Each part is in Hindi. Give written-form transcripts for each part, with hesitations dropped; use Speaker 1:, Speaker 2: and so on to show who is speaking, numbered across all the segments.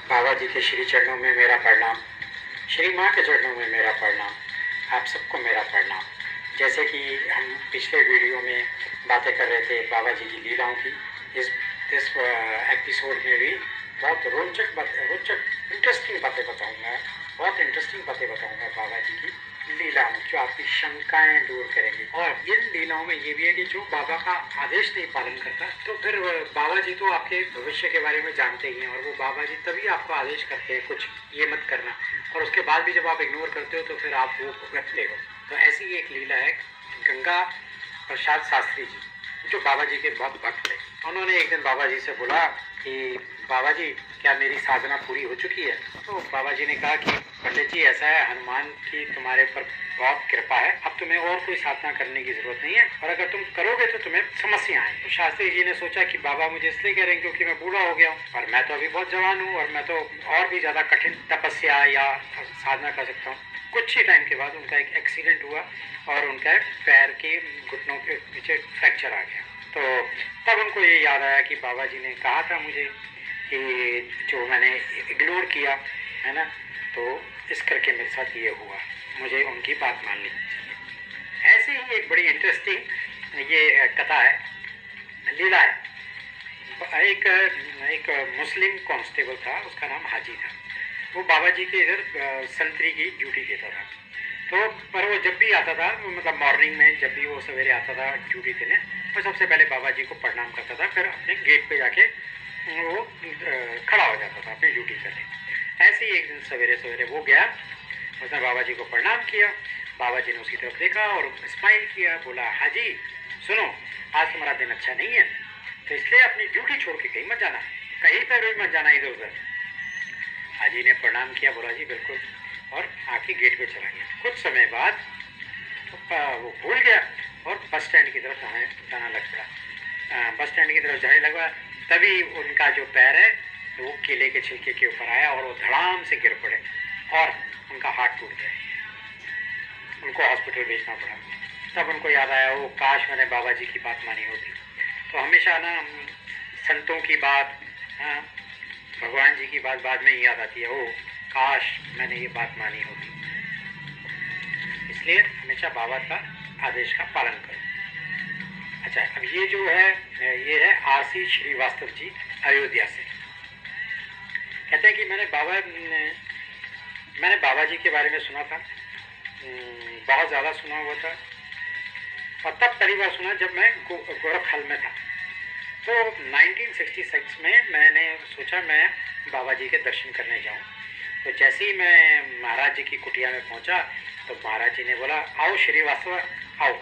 Speaker 1: बाबा जी के श्री चरणों में मेरा प्रणाम, श्री माँ के चरणों में मेरा प्रणाम, आप सबको मेरा प्रणाम। जैसे कि हम पिछले वीडियो में बातें कर रहे थे बाबा जी की लीलाओं की, इस एपिसोड में भी बहुत रोचक इंटरेस्टिंग बातें बताऊंगा, बहुत इंटरेस्टिंग बातें बताऊंगा बाबा जी की लीलाओं, जो आपकी शंकाएं दूर करेंगे। और इन लीलाओं में ये भी है कि जो बाबा का आदेश नहीं पालन करता, तो फिर बाबा जी तो आपके भविष्य के बारे में जानते ही हैं, और वो बाबा जी तभी आपको आदेश करते हैं कुछ ये मत करना, और उसके बाद भी जब आप इग्नोर करते हो तो फिर आप वो भुगतते हो। तो ऐसी ही एक लीला है गंगा प्रसाद शास्त्री जी, जो बाबा जी के बहुत भक्त थे। उन्होंने एक दिन बाबा जी से बोला कि बाबा जी, क्या मेरी साधना पूरी हो चुकी है? तो बाबा जी ने कहा कि पंडित जी, ऐसा है, हनुमान की तुम्हारे पर बहुत कृपा है, अब तुम्हें और कोई साधना करने की जरूरत नहीं है, और अगर तुम करोगे तो तुम्हें समस्या आए। तो शास्त्री जी ने सोचा कि बाबा मुझे इसलिए कह रहे हैं क्योंकि मैं बूढ़ा हो गया हूँ, और मैं तो अभी बहुत जवान हूँ, और मैं तो और भी ज्यादा कठिन तपस्या या साधना कर सकता हूँ। कुछ ही टाइम के बाद उनका एक एक्सीडेंट हुआ और उनका पैर के घुटनों के पीछे फ्रैक्चर आ गया। तो तब उनको ये याद आया कि बाबा जी ने कहा था मुझे कि जो मैंने इग्नोर किया है ना, तो इस करके मेरे साथ ये हुआ, मुझे उनकी बात माननी चाहिए। ऐसे ही एक बड़ी इंटरेस्टिंग ये कथा है, लीला है। एक मुस्लिम कांस्टेबल था, उसका नाम हाजी था। वो बाबा जी के इधर संतरी की ड्यूटी देता था। तो पर वो जब भी आता था, मतलब मॉर्निंग में जब भी वो सवेरे आता था ड्यूटी देने, तो सबसे पहले बाबा जी को प्रणाम करता था, फिर अपने गेट पे जाके वो खड़ा हो जाता था अपनी ड्यूटी करने। ऐसे ही एक दिन सवेरे सवेरे वो गया, उसने बाबा जी को प्रणाम किया। बाबा जी ने उसकी तरफ देखा और स्माइल किया, बोला, हाजी सुनो, आज तुम्हारा दिन अच्छा नहीं है, तो इसलिए अपनी ड्यूटी छोड़ के कहीं मत जाना, कहीं पर भी मत जाना इधर उधर। हाजी ने प्रणाम किया, बोला जी बिल्कुल, और आके गेट पे चला गया। कुछ समय बाद तो वो भूल गया और बस स्टैंड की तरफ जाना लग पड़ा। बस स्टैंड की तरफ जाने लगा, तभी उनका जो पैर है वो केले के छिलके के ऊपर आया और वो धड़ाम से गिर पड़े और उनका हाथ टूट गया। उनको हॉस्पिटल भेजना पड़ा। तब उनको याद आया, वो काश मैंने बाबा जी की बात मानी होती। तो हमेशा ना संतों की बात, भगवान जी की बात बाद में ही याद आती है, ओ काश मैंने ये बात मानी होती। इसलिए हमेशा बाबा का आदेश का पालन करो। अच्छा, अब ये जो है, ये है आरसी श्रीवास्तव जी, अयोध्या से। कहते हैं कि मैंने बाबा जी के बारे में सुना था, बहुत ज़्यादा सुना हुआ था, और तब पहली बार सुना जब मैं गोरखहल में था। तो 1966 में मैंने सोचा मैं बाबा जी के दर्शन करने जाऊं। तो जैसे ही मैं महाराज जी की कुटिया में पहुंचा, तो महाराज जी ने बोला, आओ श्रीवास्तव आओ,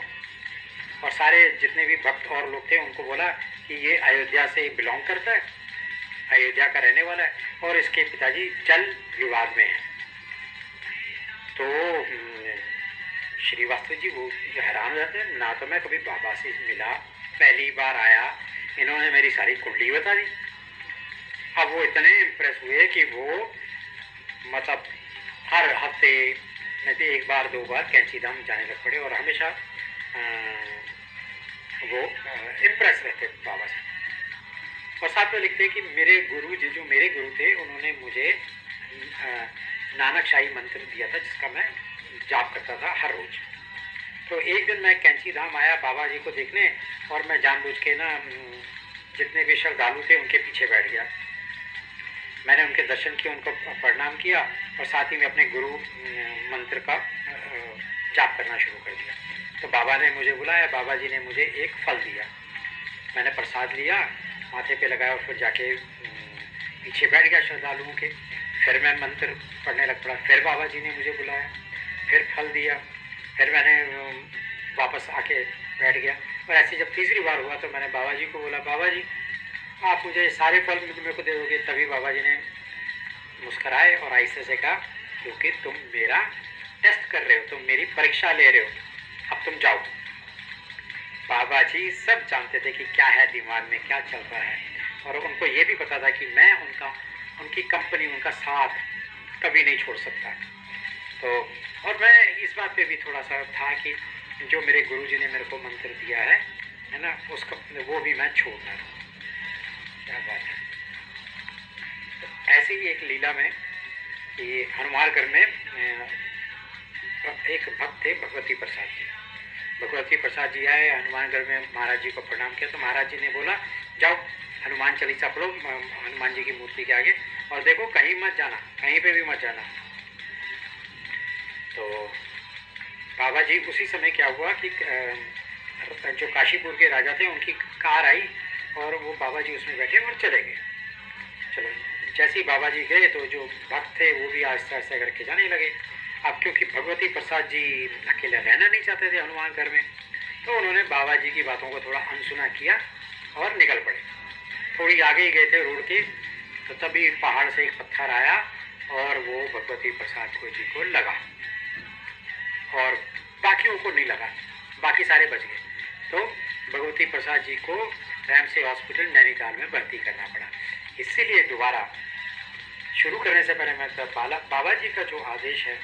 Speaker 1: और सारे जितने भी भक्त और लोग थे उनको बोला कि ये अयोध्या से बिलोंग करता है, अयोध्या का रहने वाला है, और इसके पिताजी जल विवाद में हैं। तो श्रीवास्तव जी वो हैरान हो जाते हैं, ना तो मैं कभी बाबा से मिला, पहली बार आया, इन्होंने मेरी सारी कुंडली बता दी। अब वो इतने इम्प्रेस हुए कि वो मतलब हर हफ्ते नहीं तो एक बार दो बार कैंची धाम जाने लग पड़े, और हमेशा वो इम्प्रेस रहते बाबा से। और साथ में लिखते हैं कि मेरे गुरु जी, जो मेरे गुरु थे, उन्होंने मुझे नानक शाही मंत्र दिया था, जिसका मैं जाप करता था हर रोज। तो एक दिन मैं कैंची धाम आया बाबा जी को देखने, और मैं जानबूझ के ना जितने भी श्रद्धालु थे उनके पीछे बैठ गया। मैंने उनके दर्शन किए, उनको प्रणाम किया, और साथ ही में अपने गुरु मंत्र का जाप करना शुरू कर दिया। तो बाबा ने मुझे बुलाया, बाबा जी ने मुझे एक फल दिया, मैंने प्रसाद लिया, माथे पे लगाया, और फिर जाके पीछे बैठ गया श्रद्धालुओं के। फिर मैं मंत्र पढ़ने लग पड़ा, फिर बाबा जी ने मुझे बुलाया, फिर फल दिया, फिर मैंने वापस आके बैठ गया। और ऐसे जब तीसरी बार हुआ तो मैंने बाबा जी को बोला, बाबा जी आप मुझे सारे फल मेरे को दे दोगे? तभी बाबा जी ने मुस्कराए और आहिस्ते से कहा, क्योंकि तुम मेरा टेस्ट कर रहे हो, तुम मेरी परीक्षा ले रहे हो, अब तुम जाओ। बाबा जी सब जानते थे कि क्या है दिमाग में, क्या चल रहा है, और उनको ये भी पता था कि मैं उनकी कंपनी, उनका साथ कभी नहीं छोड़ सकता। तो और मैं इस बात पे भी थोड़ा सा था कि जो मेरे गुरुजी ने मेरे को मंत्र दिया है ना, उसका वो भी मैं छोड़ ना दूँ। क्या बात है। तो ऐसे ही एक लीला में कि हनुमानगढ़ में एक भक्त थे भगवती प्रसाद जी। भगवती प्रसाद जी आए, हनुमानगढ़ में महाराज जी को प्रणाम किया तो महाराज जी ने बोला जाओ हनुमान चालीसा पढ़ो हनुमान जी की मूर्ति के आगे, और देखो कहीं मत जाना, कहीं पे भी मत जाना। तो बाबा जी उसी समय क्या हुआ कि जो काशीपुर के राजा थे उनकी कार आई और वो बाबा जी उसमें बैठे और चले गए। चलो जैसे ही बाबा जी गए तो जो भक्त थे वो भी आहिस्ता आहिस्ता करके जाने लगे। अब क्योंकि भगवती प्रसाद जी अकेले रहना नहीं चाहते थे हनुमानगढ़ में, तो उन्होंने बाबा जी की बातों को थोड़ा अनसुना किया और निकल पड़े। थोड़ी आगे ही गए थे रोड के, तो तभी पहाड़ से एक पत्थर आया और वो भगवती प्रसाद जी को लगा और बाकियों को नहीं लगा, बाकी सारे बच गए। तो भगवती प्रसाद जी को रैमसे हॉस्पिटल नैनीताल में भर्ती करना पड़ा। इसीलिए दोबारा शुरू करने से पहले मैं बाबा जी का जो आदेश है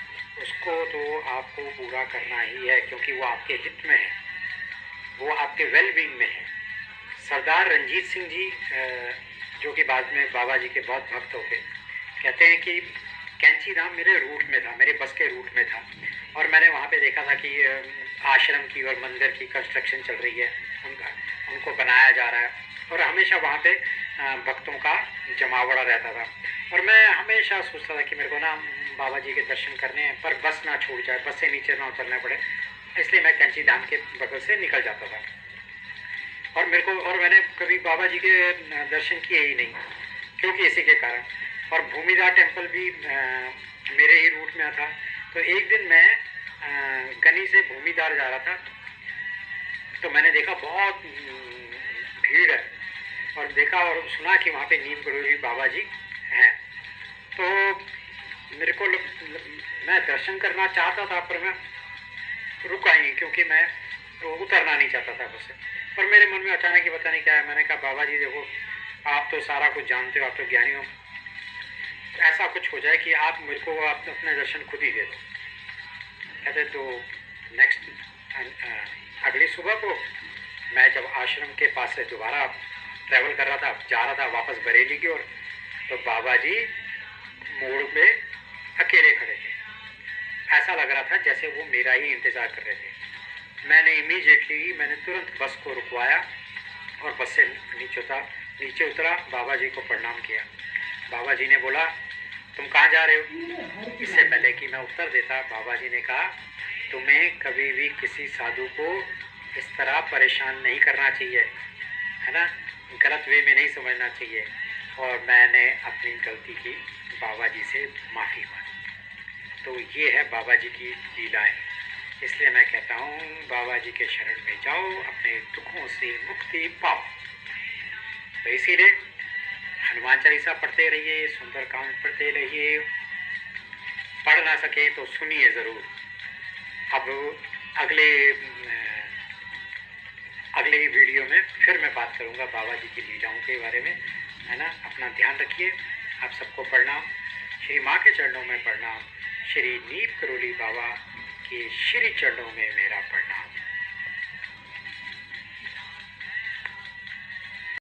Speaker 1: उसको तो आपको पूरा करना ही है, क्योंकि वो आपके हित में है, वो आपके वेलबींग में है। सरदार रंजीत सिंह जी जो कि बाद में बाबा जी के बहुत भक्त हो गए, कहते हैं कि कैंची धाम मेरे रूट में था, मेरे बस के रूट में था, और मैंने वहाँ पे देखा था कि आश्रम की और मंदिर की कंस्ट्रक्शन चल रही है, उनको बनाया जा रहा है, और हमेशा वहाँ पे भक्तों का जमावड़ा रहता था। और मैं हमेशा सोचता था कि मेरे को ना बाबा जी के दर्शन करने हैं, पर बस ना छूट जाए, बस से नीचे ना उतरना पड़े, इसलिए मैं कैंची धाम के बगल से निकल जाता था। और मैंने कभी बाबा जी के दर्शन किए ही नहीं, क्योंकि इसी के कारण। और भूमिदार टेम्पल भी मेरे ही रूट में था। तो एक दिन मैं गनी से भूमिदार जा रहा था, तो मैंने देखा बहुत भीड़ है, और देखा और सुना कि वहाँ पे नीम करोली बाबा जी हैं। तो मेरे को मैं दर्शन करना चाहता था, पर मैं रुका ही, क्योंकि मैं उतरना नहीं चाहता था बस से। पर मेरे मन में अचानक ही पता नहीं क्या है, मैंने कहा बाबा जी देखो आप तो सारा कुछ जानते हो, आप तो ज्ञानी हो, ऐसा कुछ हो जाए कि आप मेरे को आप अपने दर्शन खुद ही दे दो। कहते तो नेक्स्ट अगली सुबह को मैं जब आश्रम के पास से दोबारा ट्रैवल कर रहा था, जा रहा था वापस बरेली की ओर, तो बाबा जी मोड़ पे अकेले खड़े थे। ऐसा लग रहा था जैसे वो मेरा ही इंतज़ार कर रहे थे। मैंने तुरंत बस को रुकवाया और बस से नीचे उतरा, बाबा जी को प्रणाम किया। बाबा जी ने बोला तुम कहाँ जा रहे हो? इससे पहले कि मैं उत्तर देता, बाबा जी ने कहा तुम्हें कभी भी किसी साधु को इस तरह परेशान नहीं करना चाहिए, है ना, गलत वे में नहीं समझना चाहिए। और मैंने अपनी गलती की, बाबा जी से माफ़ी मांगी। तो ये है बाबा जी की लीलाएं। इसलिए मैं कहता हूँ बाबा जी के शरण में जाओ, अपने दुखों से मुक्ति पाओ। तो इसीलिए हनुमान चालीसा पढ़ते रहिए, सुंदरकांड पढ़ते रहिए, पढ़ ना सके तो सुनिए ज़रूर। अब अगले वीडियो में फिर मैं बात करूँगा बाबा जी की लीलाओं के बारे में, है ना। अपना ध्यान रखिए। आप सबको प्रणाम। श्री माँ के चरणों में प्रणाम। श्री नीम करोली बाबा के श्री चरणों में मेरा प्रणाम।